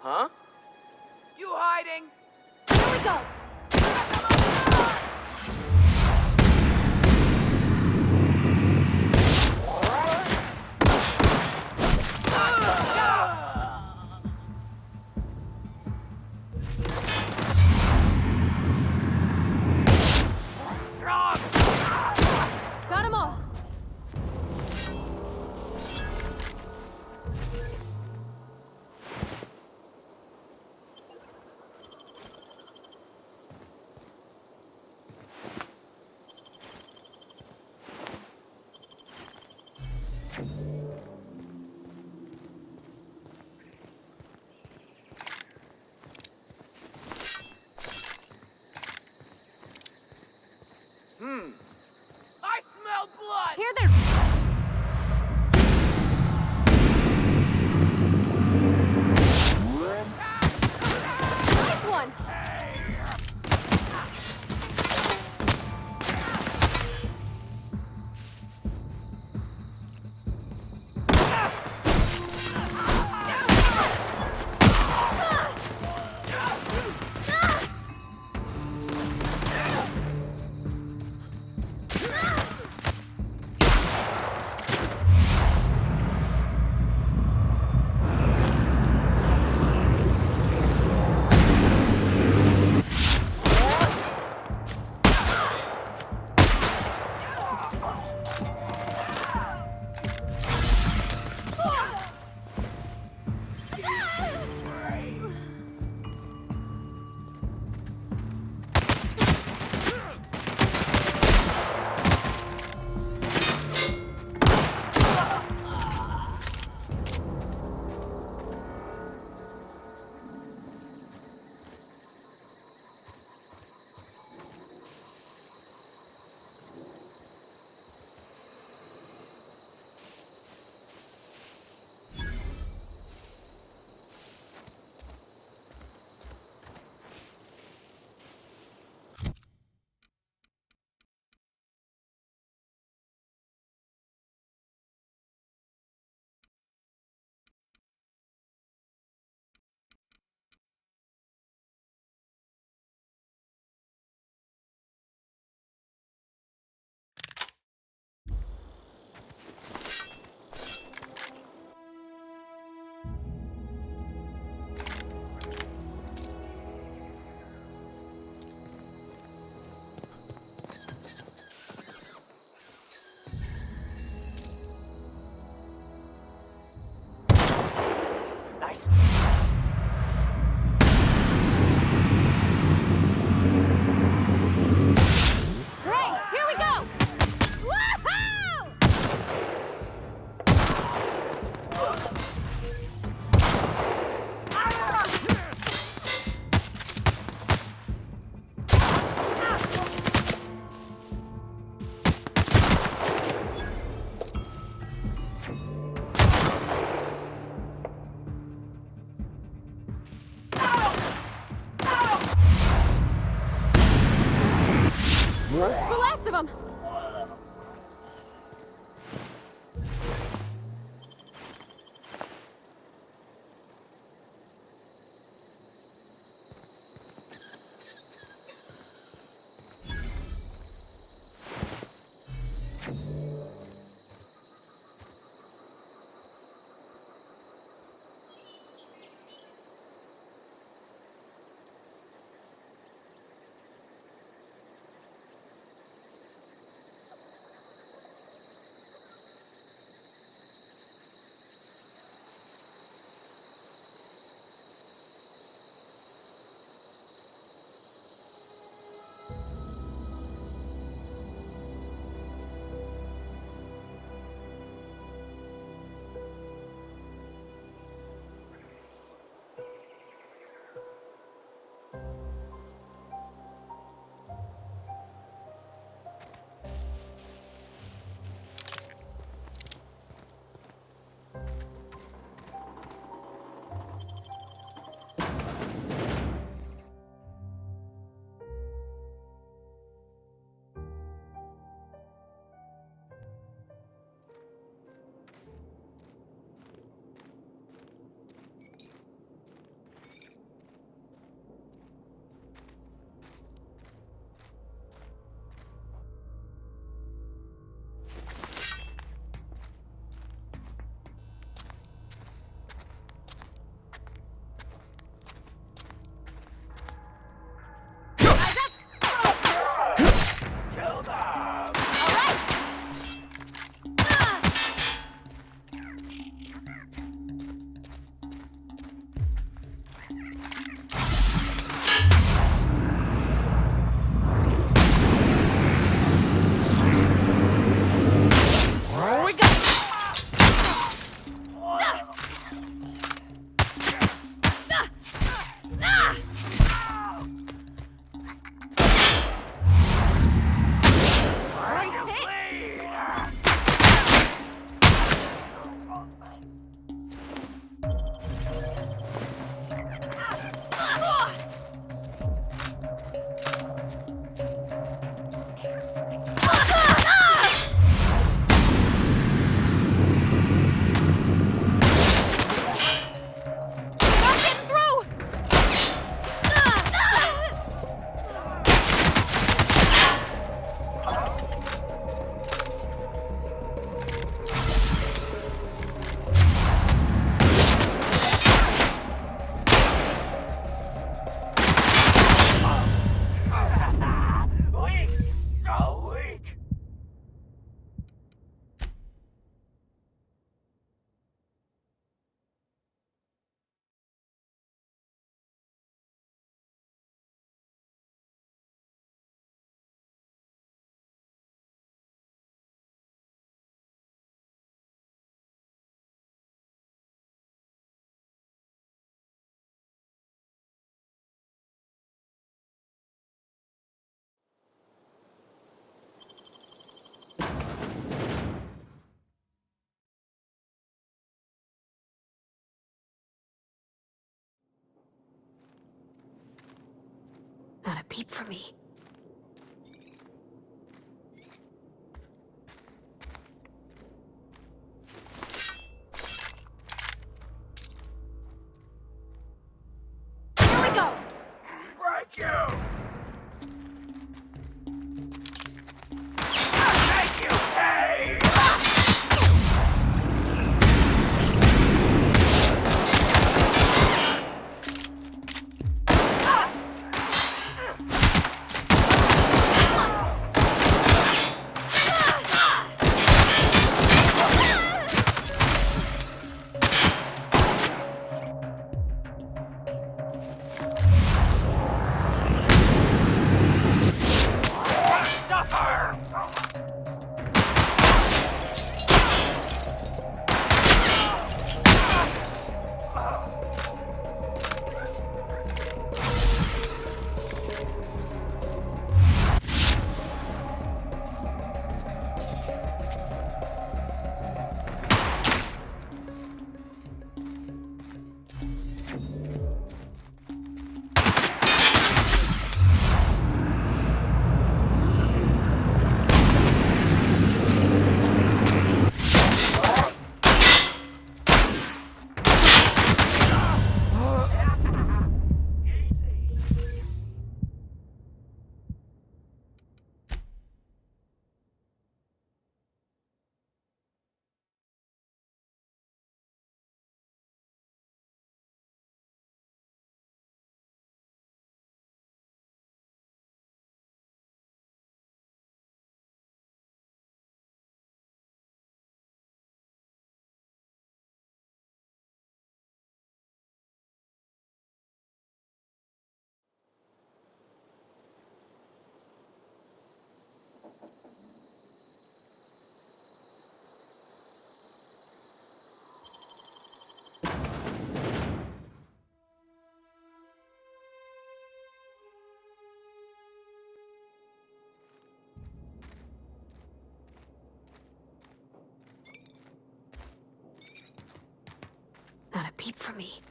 Huh? You hiding? Here we go! Got 'em all! I smell blood! Here they're... Nice one! Weak! So weak! Not a peep for me. Here we go! Break you! I'll make you pay! Suffer! Not a peep for me.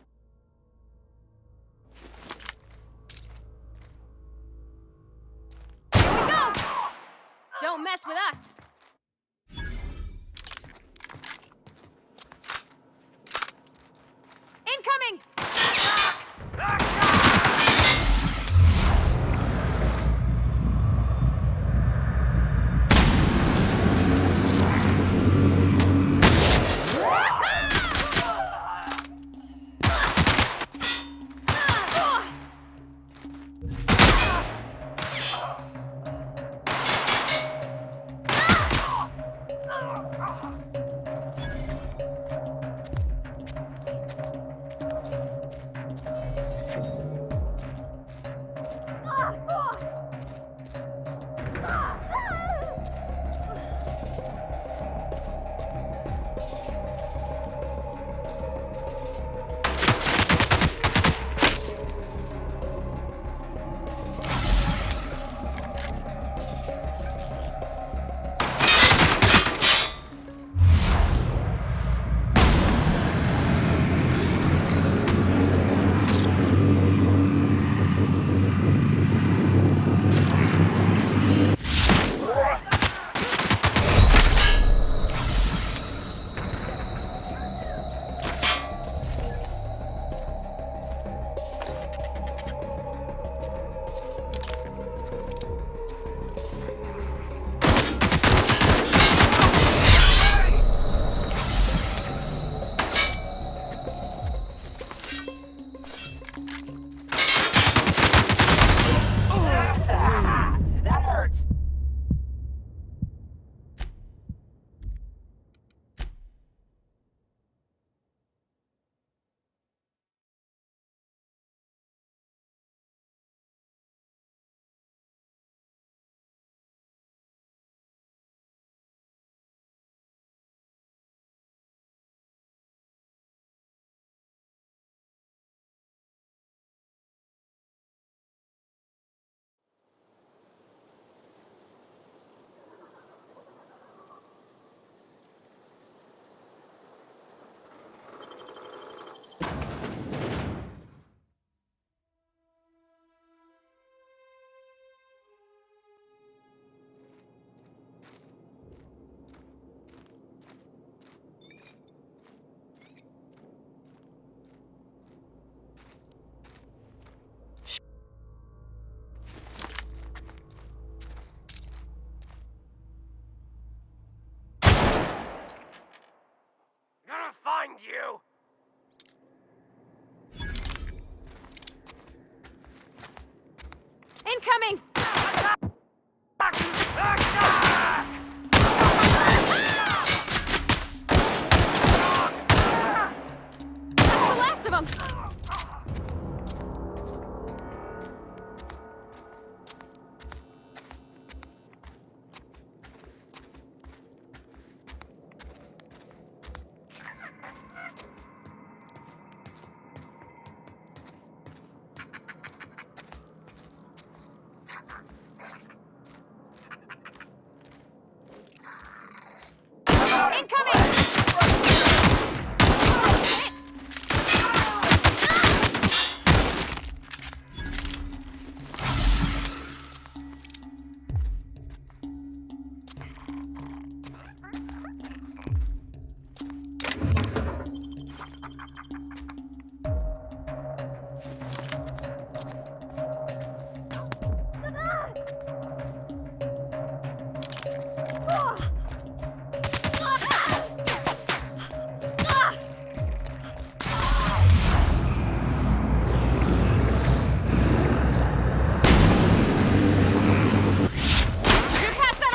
Here we go! Don't mess with us! Incoming! you! Incoming! That's the last of them! Incoming! Hit! You're past that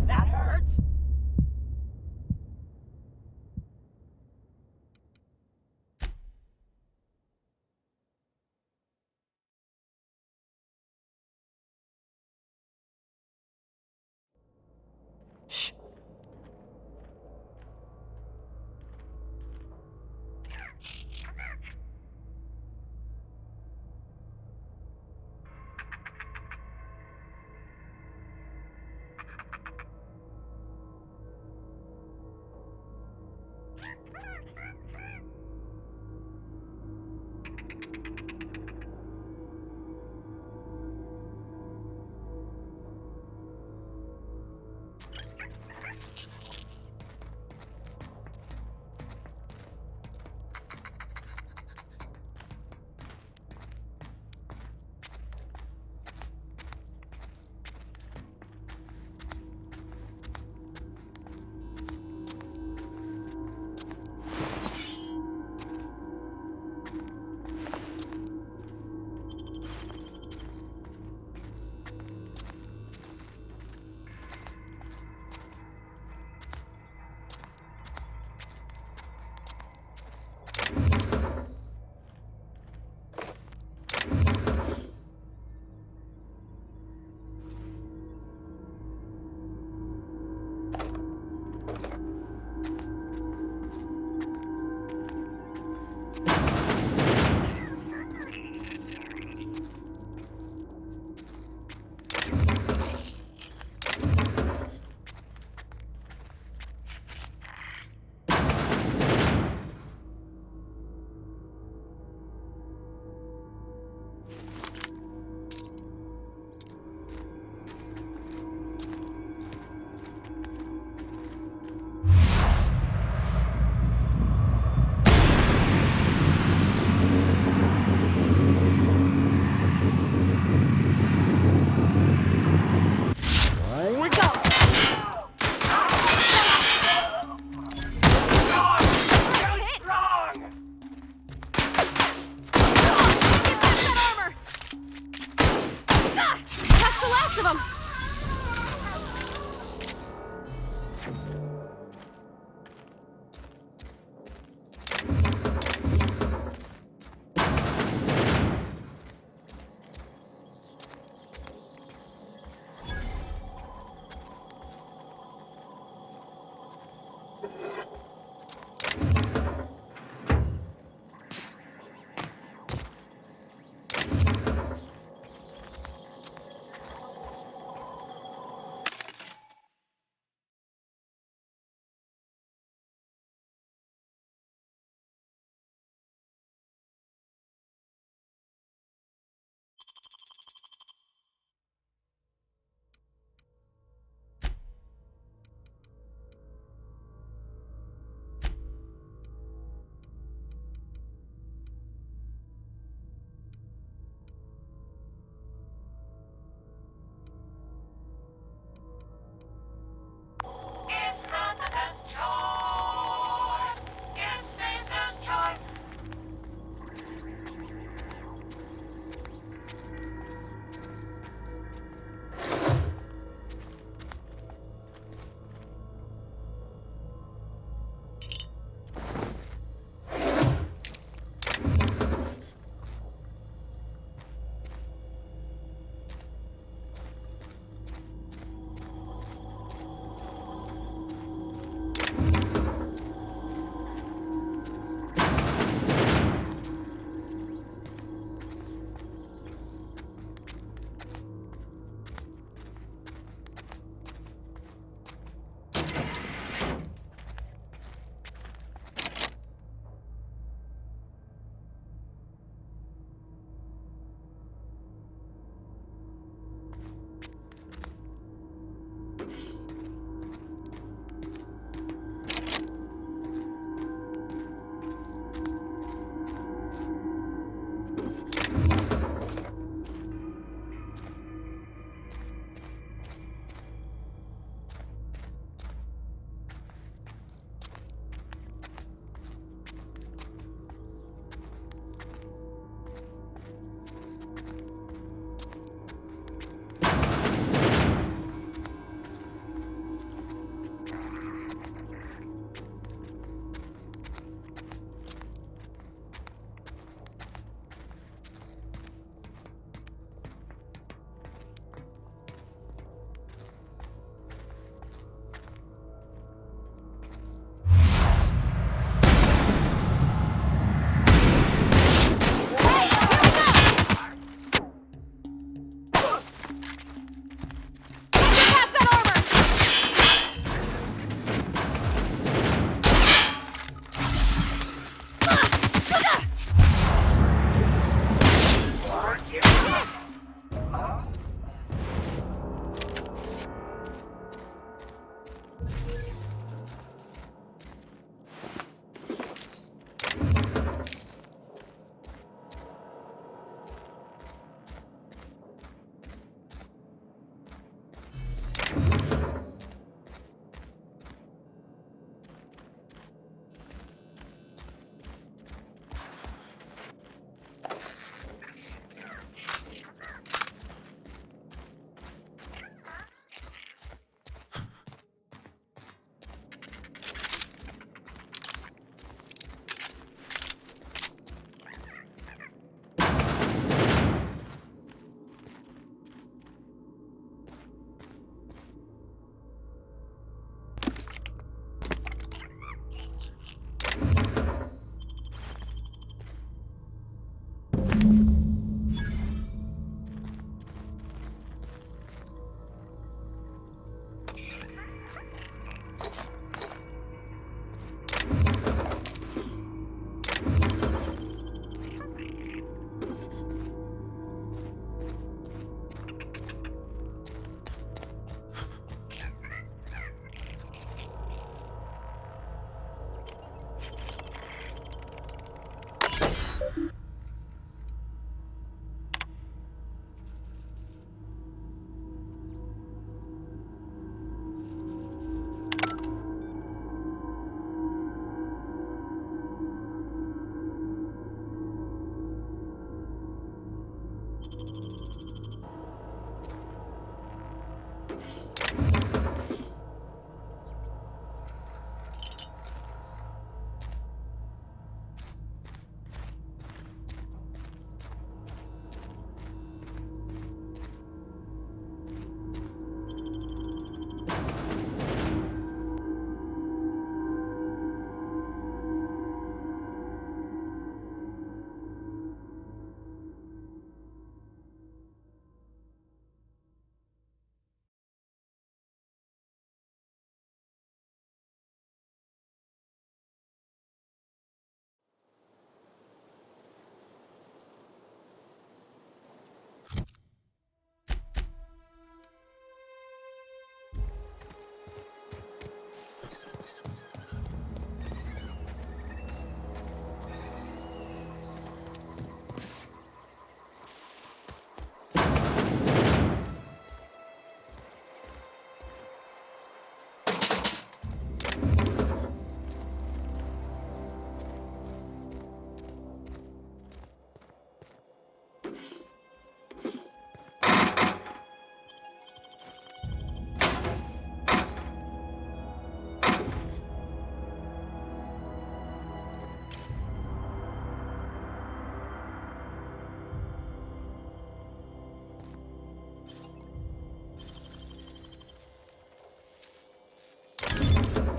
That hurt! Shh.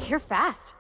You're fast.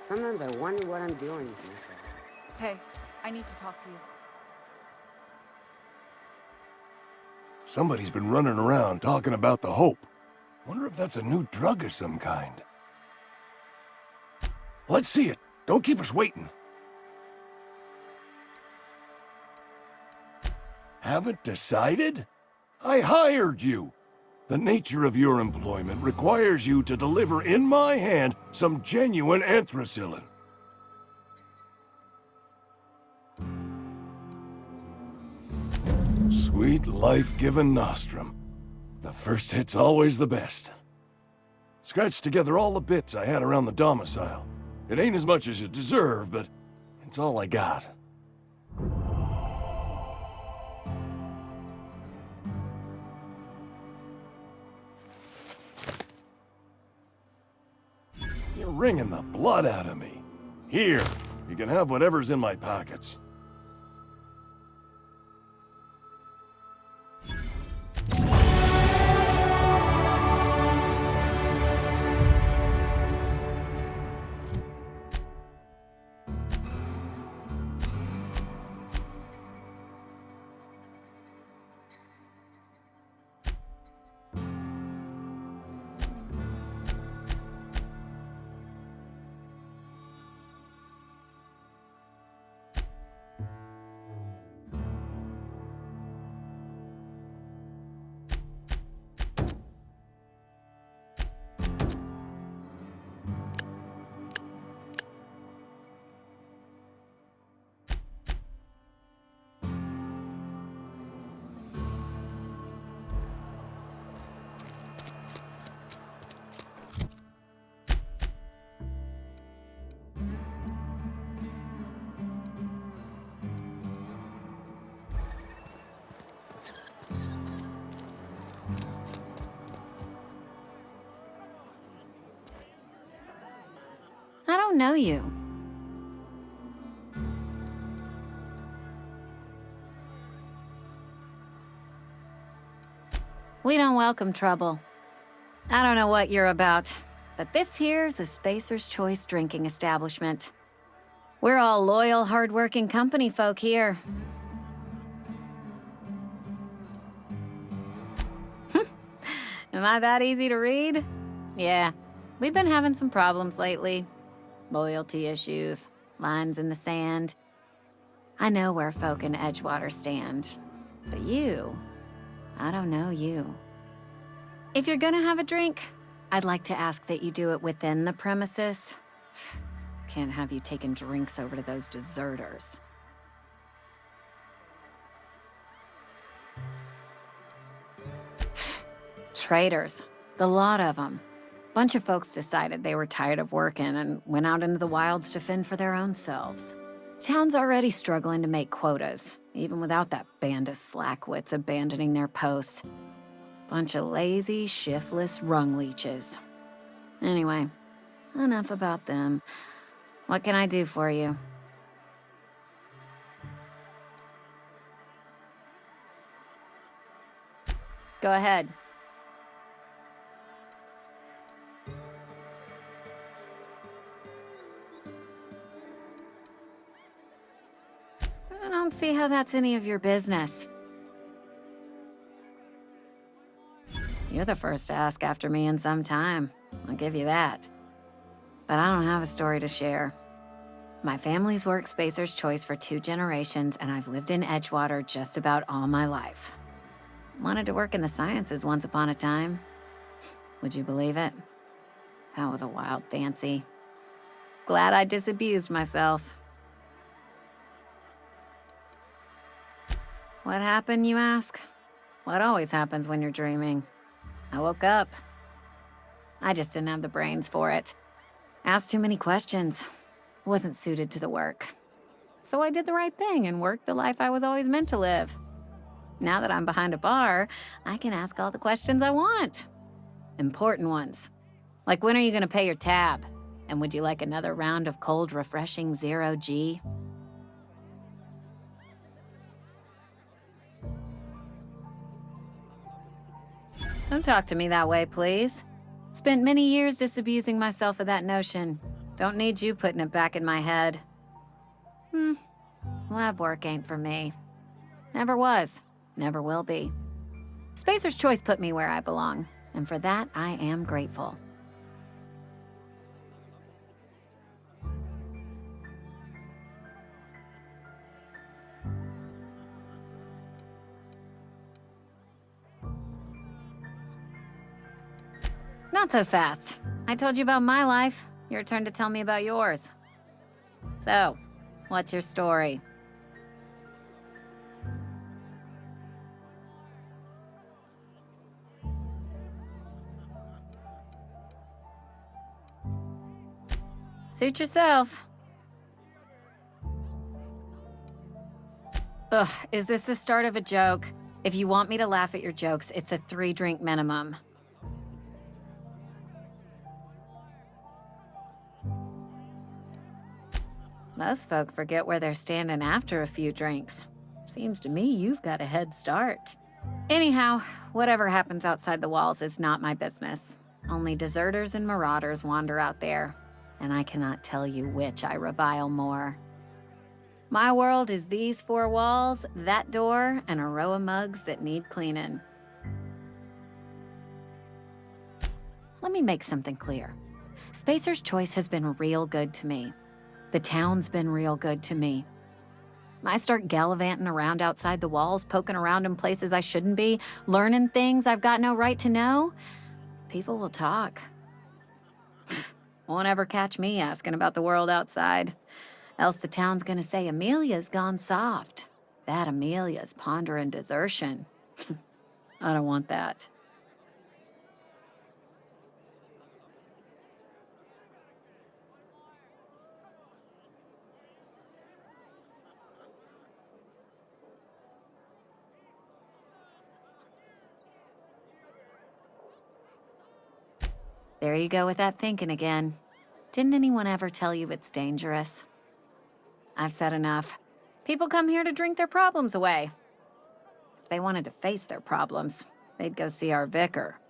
Sometimes I wonder what I'm doing with myself. Hey, I need to talk to you. Somebody's been running around talking about the Hope. Wonder if that's a new drug of some kind. Let's see it. Don't keep us waiting. Haven't decided? I hired you. The nature of your employment requires you to deliver in my hand some genuine anthracillin. Sweet, life-giving nostrum. The first hit's always the best. Scratched together all the bits I had around the domicile. It ain't as much as you deserve, but it's all I got. You're wringing the blood out of me. Here, you can have whatever's in my pockets. don't know you. We don't welcome trouble. I don't know what you're about, but this here's a Spacer's Choice drinking establishment. We're all loyal, hard-working company folk here. Am I that easy to read? Yeah, we've been having some problems lately. Loyalty issues, lines in the sand. I know where folk in Edgewater stand, but you, I don't know you. If you're gonna have a drink, I'd like to ask that you do it within the premises. Can't have you taking drinks over to those deserters. Traitors, the lot of them. Bunch of folks decided they were tired of working and went out into the wilds to fend for their own selves. Town's already struggling to make quotas, even without that band of slackwits abandoning their posts. Bunch of lazy, shiftless rung leeches. Anyway, enough about them. What can I do for you? Go ahead. I don't see how that's any of your business. You're the first to ask after me in some time. I'll give you that. But I don't have a story to share. My family's worked Spacer's Choice for 2 generations, and I've lived in Edgewater just about all my life. Wanted to work in the sciences once upon a time. Would you believe it? That was a wild fancy. Glad I disabused myself. What happened, you ask? What always happens when you're dreaming? I woke up. I just didn't have the brains for it. Asked too many questions. Wasn't suited to the work. So I did the right thing and worked the life I was always meant to live. Now that I'm behind a bar, I can ask all the questions I want. Important ones. Like, when are you gonna pay your tab? And would you like another round of cold, refreshing 0G? Don't talk to me that way, please. Spent many years disabusing myself of that notion. Don't need you putting it back in my head. Lab work ain't for me. Never was. Never will be. Spacer's Choice put me where I belong, and for that, I am grateful. Not so fast. I told you about my life. Your turn to tell me about yours. So, what's your story? Suit yourself. Ugh, is this the start of a joke? If you want me to laugh at your jokes, it's a 3-drink minimum. Most folk forget where they're standing after a few drinks. Seems to me you've got a head start. Anyhow, whatever happens outside the walls is not my business. Only deserters and marauders wander out there, and I cannot tell you which I revile more. My world is these 4 walls, that door, and a row of mugs that need cleaning. Let me make something clear. Spacer's Choice has been real good to me. The town's been real good to me. I start gallivanting around outside the walls, poking around in places I shouldn't be, learning things I've got no right to know. People will talk. Won't ever catch me asking about the world outside. Else the town's gonna say Amelia's gone soft. That Amelia's pondering desertion. I don't want that. There you go with that thinking again. Didn't anyone ever tell you it's dangerous? I've said enough. People come here to drink their problems away. If they wanted to face their problems, they'd go see our vicar.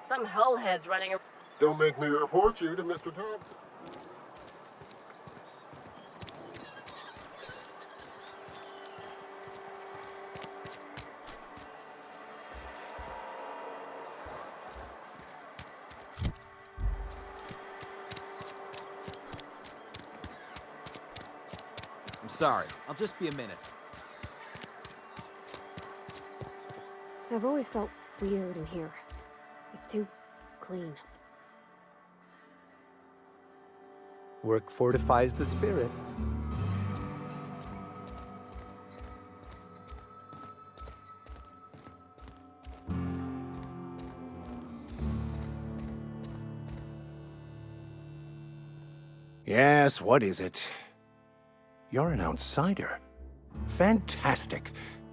Some hullheads running around. Don't make me report you to Mr. Thompson. I'm sorry. I'll just be a minute. I've always felt weird in here. It's too clean. Work fortifies the spirit. Yes, what is it? You're an outsider. Fantastic.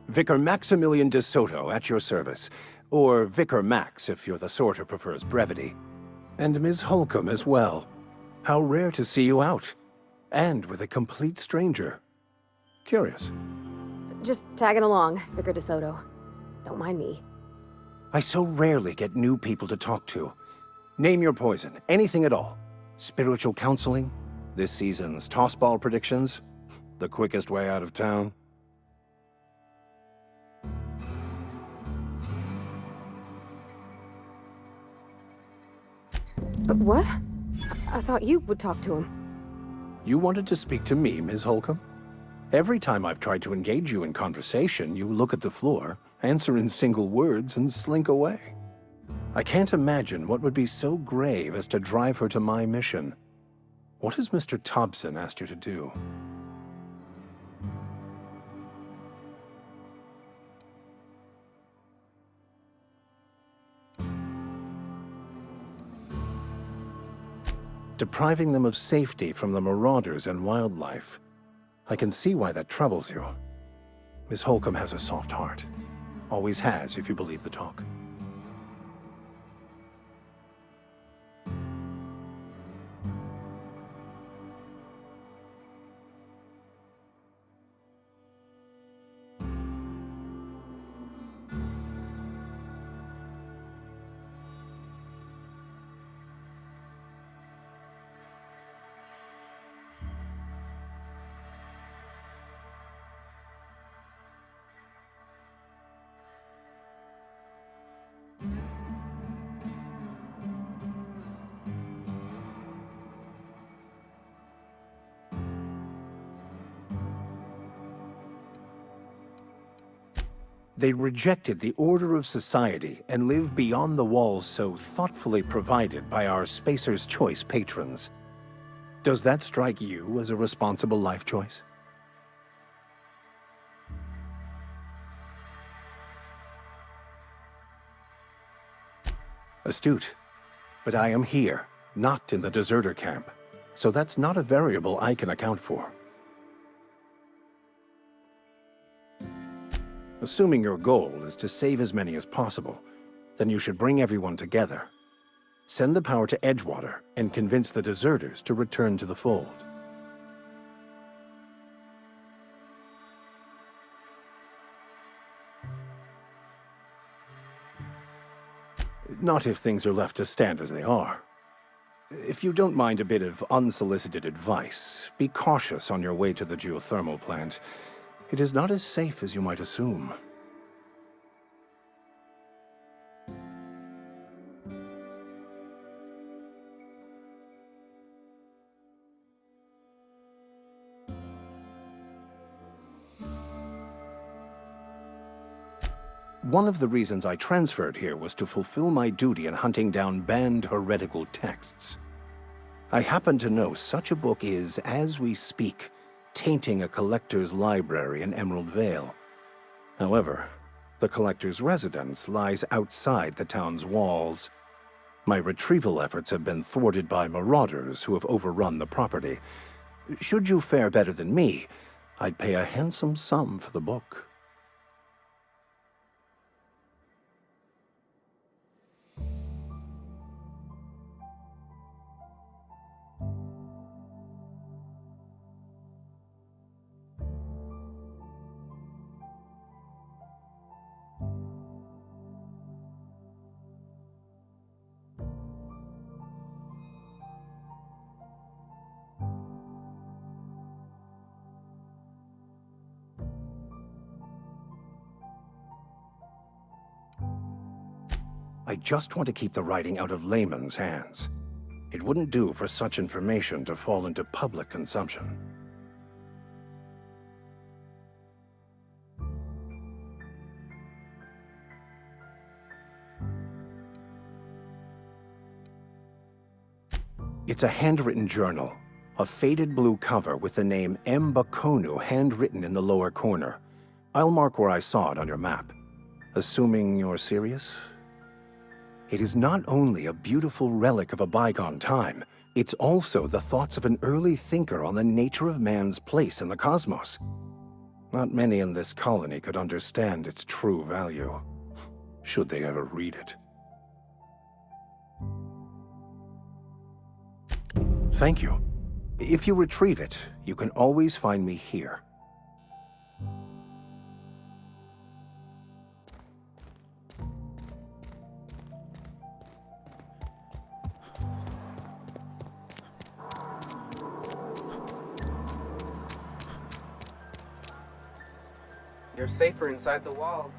Vicar Maximilian de Soto at your service. Or Vicar Max, if you're the sort who prefers brevity. And Ms. Holcomb as well. How rare to see you out. And with a complete stranger. Curious. Just tagging along, Vicar DeSoto. Don't mind me. I so rarely get new people to talk to. Name your poison, anything at all. Spiritual counseling? This season's tossball predictions? The quickest way out of town? But what? I thought you would talk to him. You wanted to speak to me, Ms. Holcomb? Every time I've tried to engage you in conversation, you look at the floor, answer in single words, and slink away. I can't imagine what would be so grave as to drive her to my mission. What has Mr. Thompson asked you to do? Depriving them of safety from the marauders and wildlife. I can see why that troubles you. Miss Holcomb has a soft heart. Always has, if you believe the talk. They rejected the order of society and live beyond the walls so thoughtfully provided by our Spacer's Choice patrons. Does that strike you as a responsible life choice? Astute. But I am here, not in the deserter camp, so that's not a variable I can account for. Assuming your goal is to save as many as possible, then you should bring everyone together. Send the power to Edgewater and convince the deserters to return to the fold. Not if things are left to stand as they are. If you don't mind a bit of unsolicited advice, be cautious on your way to the geothermal plant. It is not as safe as you might assume. One of the reasons I transferred here was to fulfill my duty in hunting down banned heretical texts. I happen to know such a book is, as we speak, tainting a collector's library in Emerald Vale. However, the collector's residence lies outside the town's walls. My retrieval efforts have been thwarted by marauders who have overrun the property. Should you fare better than me, I'd pay a handsome sum for the book. I just want to keep the writing out of layman's hands. It wouldn't do for such information to fall into public consumption. It's a handwritten journal, a faded blue cover with the name M. Bakonu handwritten in the lower corner. I'll mark where I saw it on your map. Assuming you're serious? It is not only a beautiful relic of a bygone time, it's also the thoughts of an early thinker on the nature of man's place in the cosmos. Not many in this colony could understand its true value, should they ever read it. Thank you. If you retrieve it, you can always find me here. You're safer inside the walls.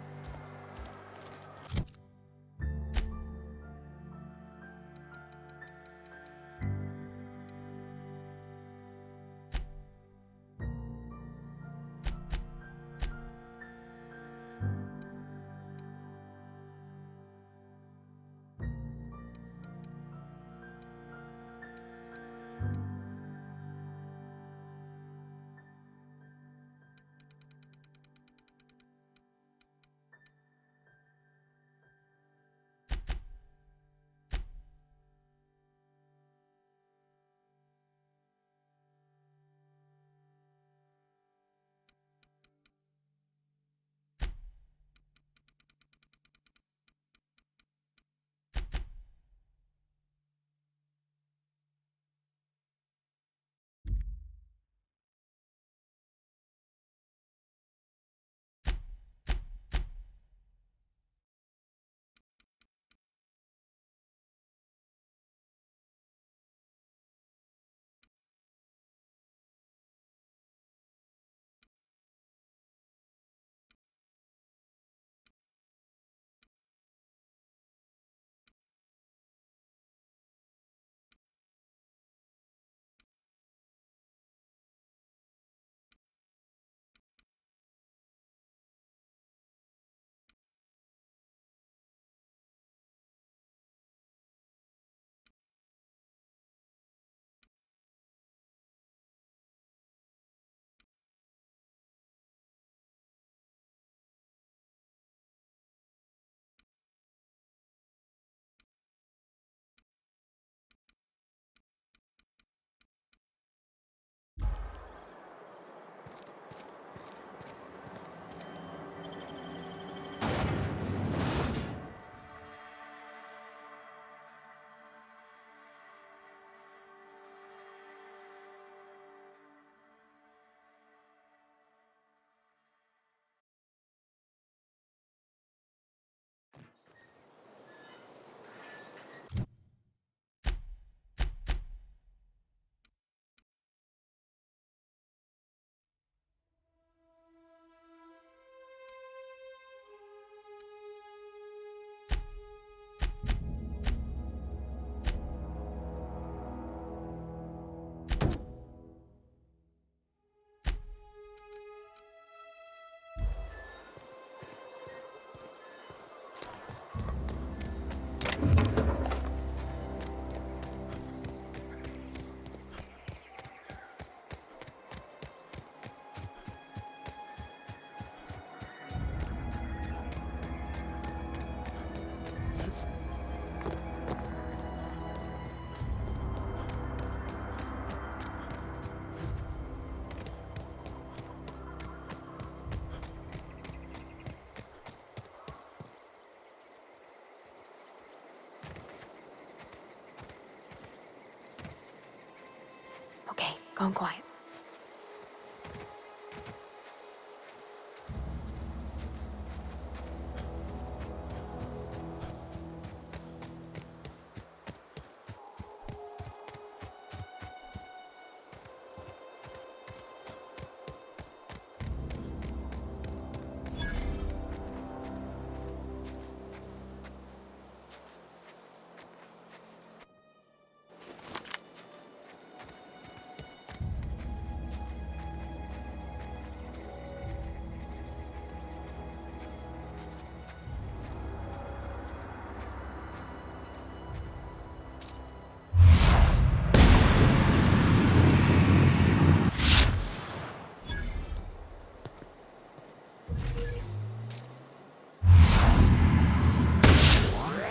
gone quiet.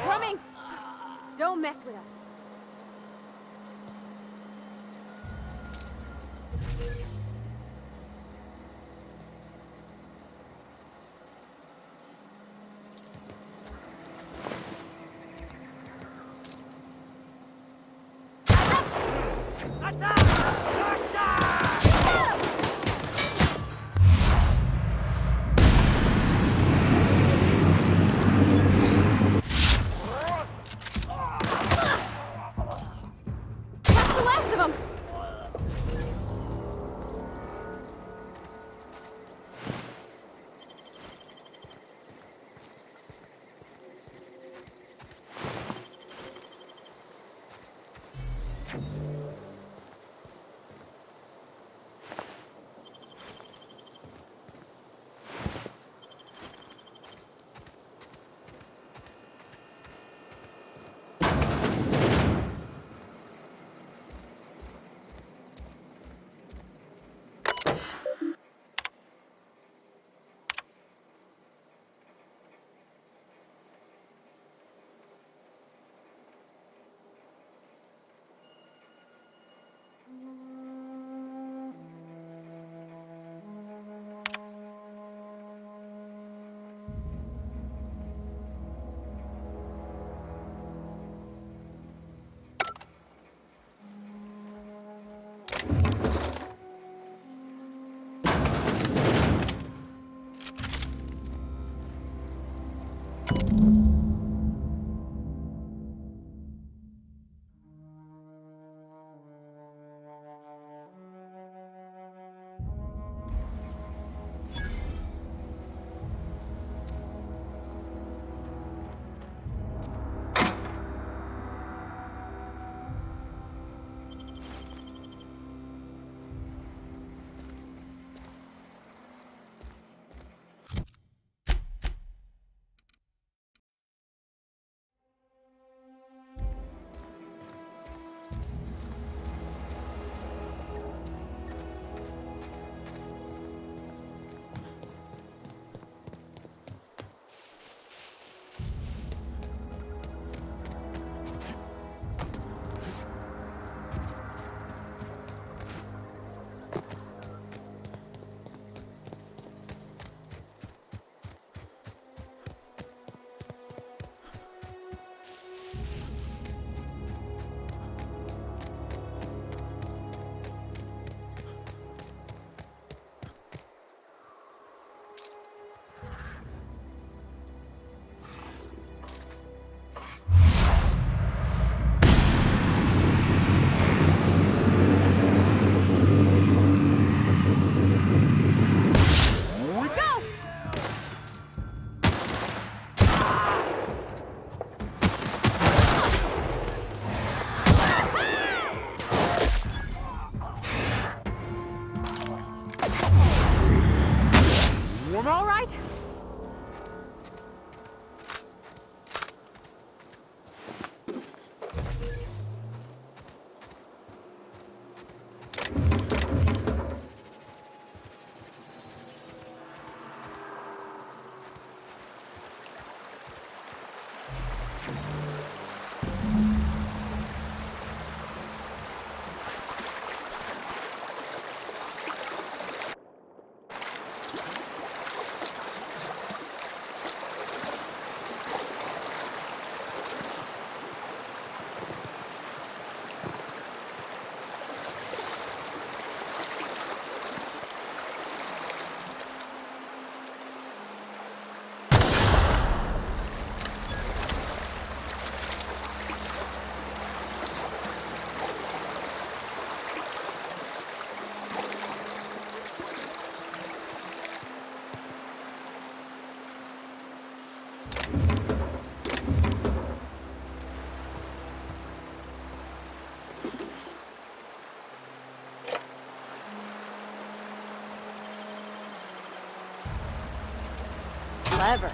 Coming! Don't mess with us. That's the last of them! Clever.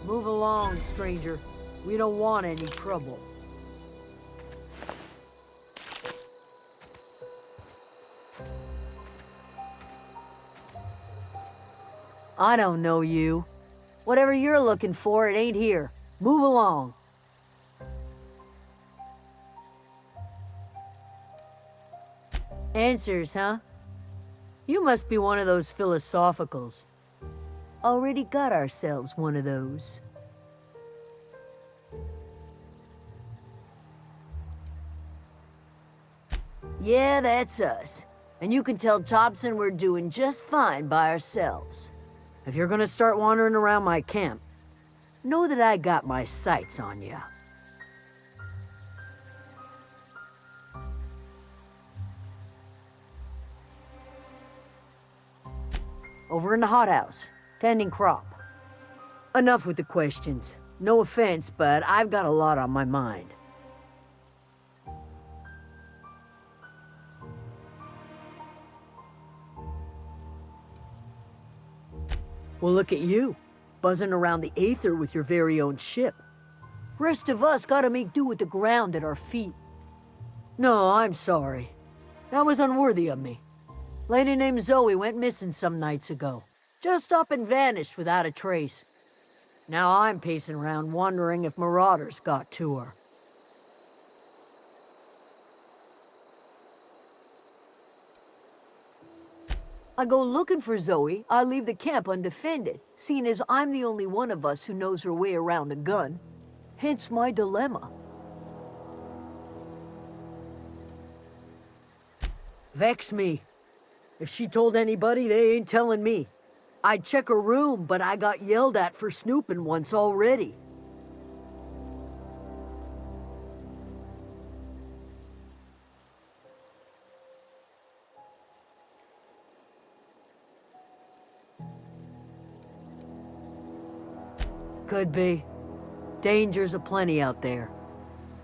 Move along, stranger. We don't want any trouble. I don't know you. Whatever you're looking for, it ain't here. Move along. Answers, huh? You must be one of those philosophicals. Already got ourselves one of those. Yeah, that's us. And you can tell Thompson we're doing just fine by ourselves. If you're gonna start wandering around my camp, know that I got my sights on you. Over in the hothouse, tending crop. Enough with the questions. No offense, but I've got a lot on my mind. Well, look at you, buzzing around the aether with your very own ship. Rest of us gotta make do with the ground at our feet. No, I'm sorry. That was unworthy of me. Lady named Zoe went missing some nights ago. Just up and vanished without a trace. Now I'm pacing around wondering if marauders got to her. I go looking for Zoe, I leave the camp undefended, seeing as I'm the only one of us who knows her way around a gun. Hence my dilemma. Vex me. If she told anybody, they ain't telling me. I'd check her room, but I got yelled at for snooping once already. Could be. Dangers aplenty out there.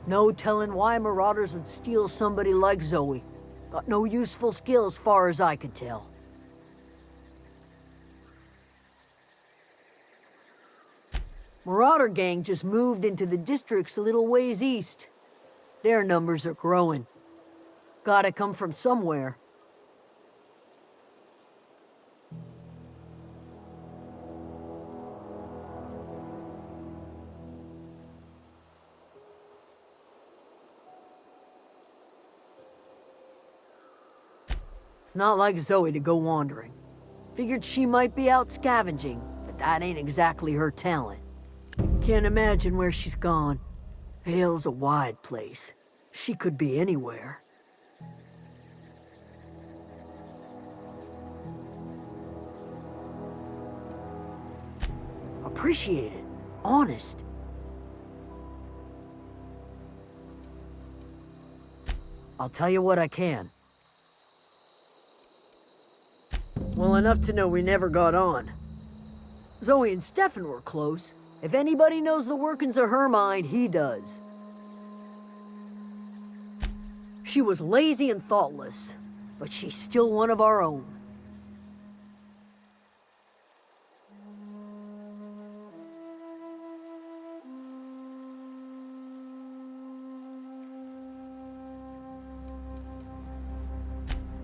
No telling why marauders would steal somebody like Zoe. Got no useful skills far as I can tell. Marauder gang just moved into the districts a little ways east. Their numbers are growing. Gotta come from somewhere. It's not like Zoe to go wandering. Figured she might be out scavenging, but but that ain't exactly her talent. Can't imagine where she's gone. Vale's a wide place. She could be anywhere. Appreciate it. Honest. I'll tell you what I can. Well, enough to know we never got on. Zoe and Stefan were close. If anybody knows the workings of her mind, he does. She was lazy and thoughtless, but she's still one of our own.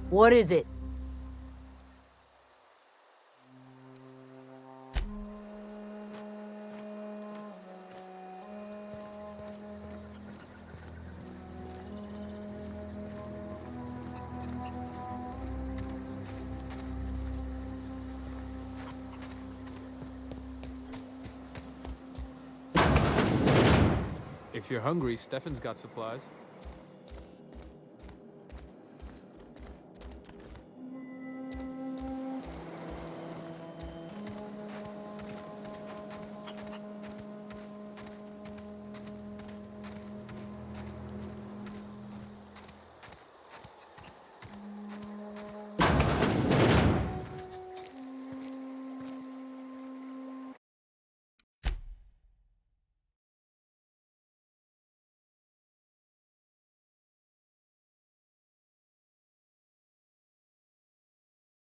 What is it? If you're hungry, Stefan's got supplies.